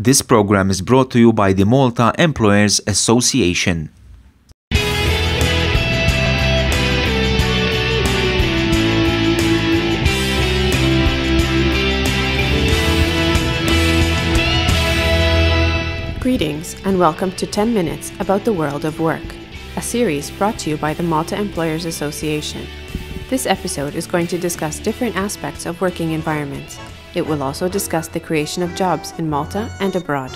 This program is brought to you by the Malta Employers Association. Greetings and welcome to 10 Minutes about the World of Work, a series brought to you by the Malta Employers Association. This episode is going to discuss different aspects of working environments. It will also discuss the creation of jobs in Malta and abroad.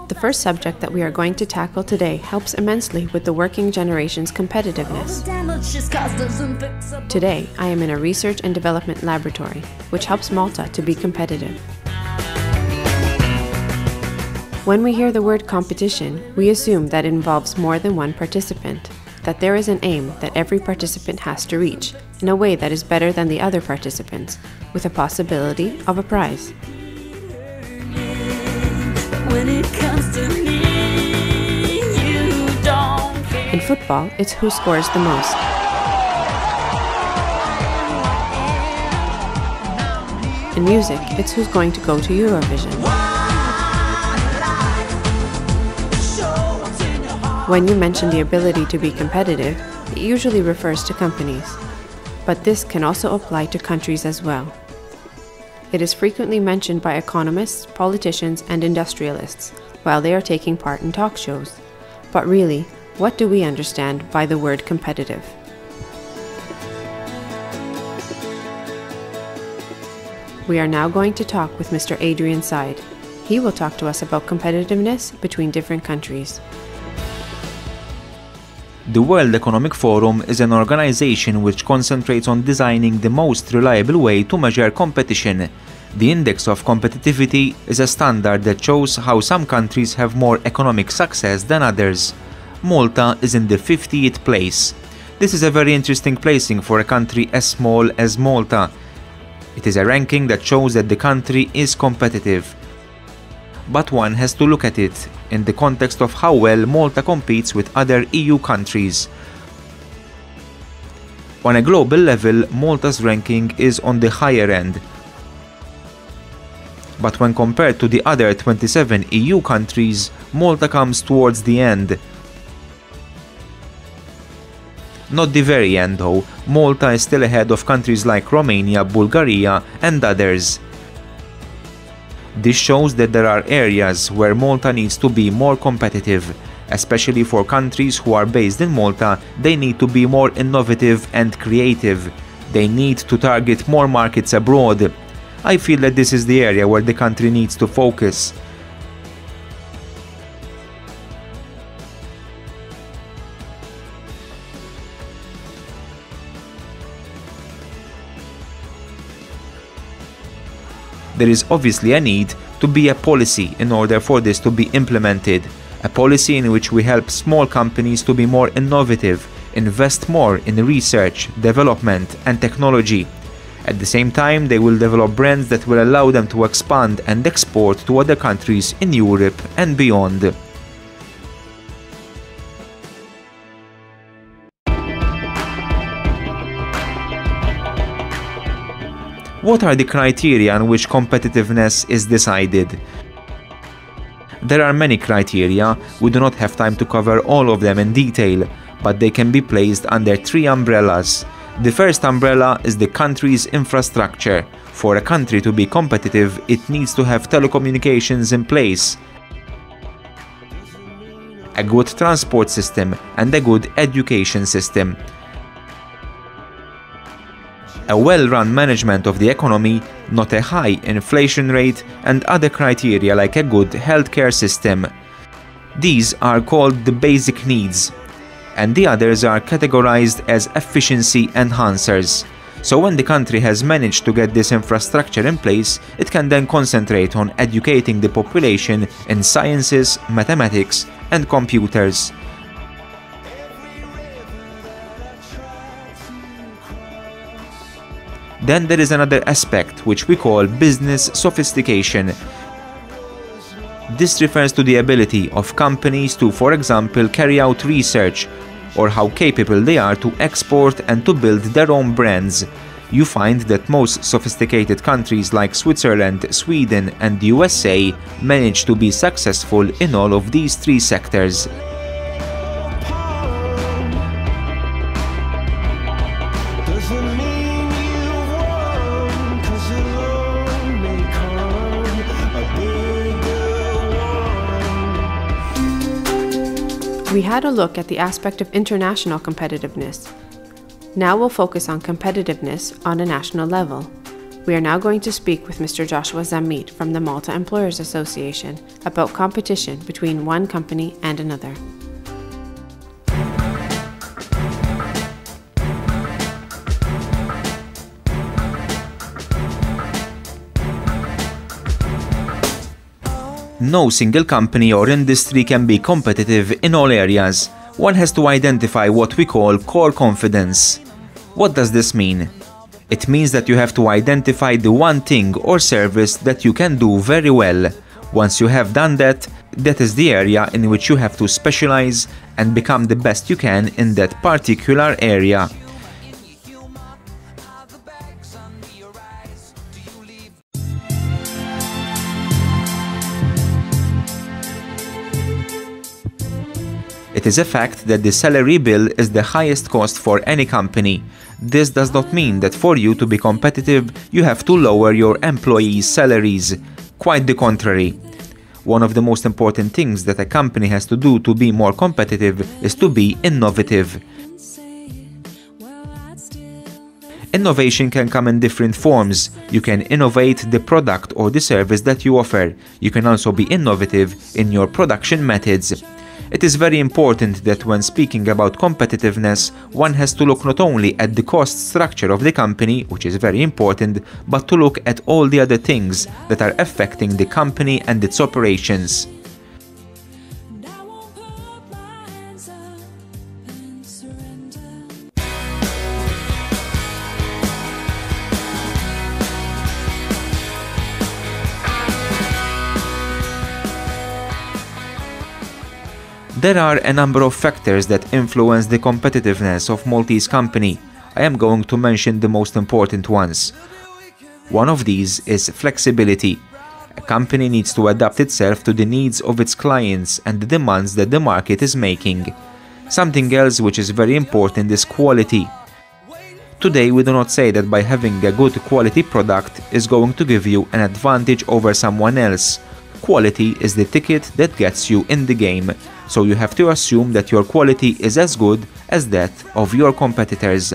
The first subject that we are going to tackle today helps immensely with the working generation's competitiveness. Today, I am in a research and development laboratory, which helps Malta to be competitive. When we hear the word competition, we assume that it involves more than one participant, that there is an aim that every participant has to reach in a way that is better than the other participants, with a possibility of a prize. When it comes to me, you don't care. In football, it's who scores the most. In music, it's who's going to go to Eurovision. When you mention the ability to be competitive, it usually refers to companies. But this can also apply to countries as well. It is frequently mentioned by economists, politicians, and industrialists while they are taking part in talk shows. But really, what do we understand by the word competitive? We are now going to talk with Mr. Adrian Side. He will talk to us about competitiveness between different countries. The World Economic Forum is an organization which concentrates on designing the most reliable way to measure competition. The Index of Competitivity is a standard that shows how some countries have more economic success than others. Malta is in the 50th place. This is a very interesting placing for a country as small as Malta. It is a ranking that shows that the country is competitive. But one has to look at it in the context of how well Malta competes with other EU countries. On a global level, Malta's ranking is on the higher end. But when compared to the other 27 EU countries, Malta comes towards the end. Not the very end though, Malta is still ahead of countries like Romania, Bulgaria and others. This shows that there are areas where Malta needs to be more competitive. Especially for countries who are based in Malta, they need to be more innovative and creative. They need to target more markets abroad. I feel that this is the area where the country needs to focus. There is obviously a need to be a policy in order for this to be implemented. A policy in which we help small companies to be more innovative, invest more in research, development and technology. At the same time, they will develop brands that will allow them to expand and export to other countries in Europe and beyond. What are the criteria on which competitiveness is decided? There are many criteria. We do not have time to cover all of them in detail, but they can be placed under three umbrellas. The first umbrella is the country's infrastructure. For a country to be competitive, it needs to have telecommunications in place, a good transport system, and a good education system. A well-run management of the economy, not a high inflation rate, and other criteria like a good healthcare system. These are called the basic needs, and the others are categorized as efficiency enhancers. So when the country has managed to get this infrastructure in place, it can then concentrate on educating the population in sciences, mathematics, and computers. Then there is another aspect which we call business sophistication. This refers to the ability of companies to, for example, carry out research, or how capable they are to export and to build their own brands. You find that most sophisticated countries like Switzerland, Sweden and the USA manage to be successful in all of these three sectors. We had a look at the aspect of international competitiveness. Now we'll focus on competitiveness on a national level. We are now going to speak with Mr. Joshua Zammit from the Malta Employers Association about competition between one company and another. No single company or industry can be competitive in all areas. One has to identify what we call core competence. What does this mean? It means that you have to identify the one thing or service that you can do very well. Once you have done that, that is the area in which you have to specialize and become the best you can in that particular area. It is a fact that the salary bill is the highest cost for any company. This does not mean that for you to be competitive, you have to lower your employees' salaries. Quite the contrary. One of the most important things that a company has to do to be more competitive is to be innovative. Innovation can come in different forms. You can innovate the product or the service that you offer. You can also be innovative in your production methods. It is very important that when speaking about competitiveness, one has to look not only at the cost structure of the company, which is very important, but to look at all the other things that are affecting the company and its operations. There are a number of factors that influence the competitiveness of Maltese company. I am going to mention the most important ones. One of these is flexibility. A company needs to adapt itself to the needs of its clients and the demands that the market is making. Something else which is very important is quality. Today we do not say that by having a good quality product is going to give you an advantage over someone else. Quality is the ticket that gets you in the game, so you have to assume that your quality is as good as that of your competitors.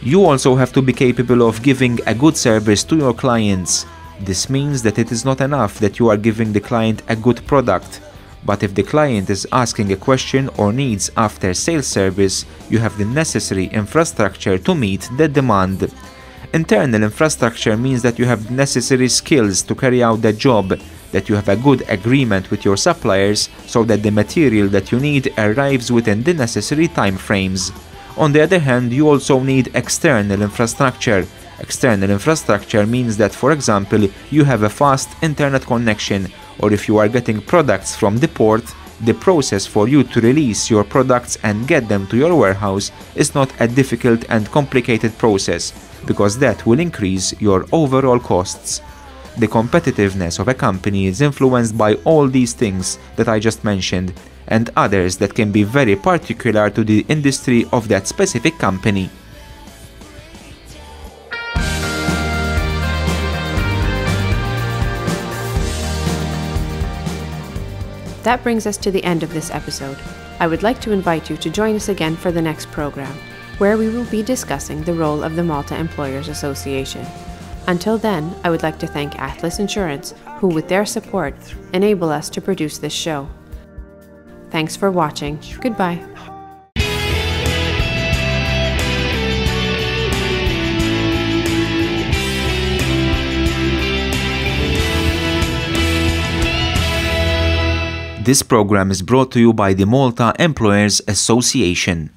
You also have to be capable of giving a good service to your clients. This means that it is not enough that you are giving the client a good product, but if the client is asking a question or needs after-sales service, you have the necessary infrastructure to meet the demand. Internal infrastructure means that you have the necessary skills to carry out the job, that you have a good agreement with your suppliers so that the material that you need arrives within the necessary time frames. On the other hand, you also need external infrastructure. External infrastructure means that, for example, you have a fast internet connection, or if you are getting products from the port, the process for you to release your products and get them to your warehouse is not a difficult and complicated process, because that will increase your overall costs. The competitiveness of a company is influenced by all these things that I just mentioned, and others that can be very particular to the industry of that specific company. That brings us to the end of this episode. I would like to invite you to join us again for the next program, where we will be discussing the role of the Malta Employers Association. Until then, I would like to thank Atlas Insurance, who with their support enable us to produce this show. Thanks for watching. Goodbye. This program is brought to you by the Malta Employers Association.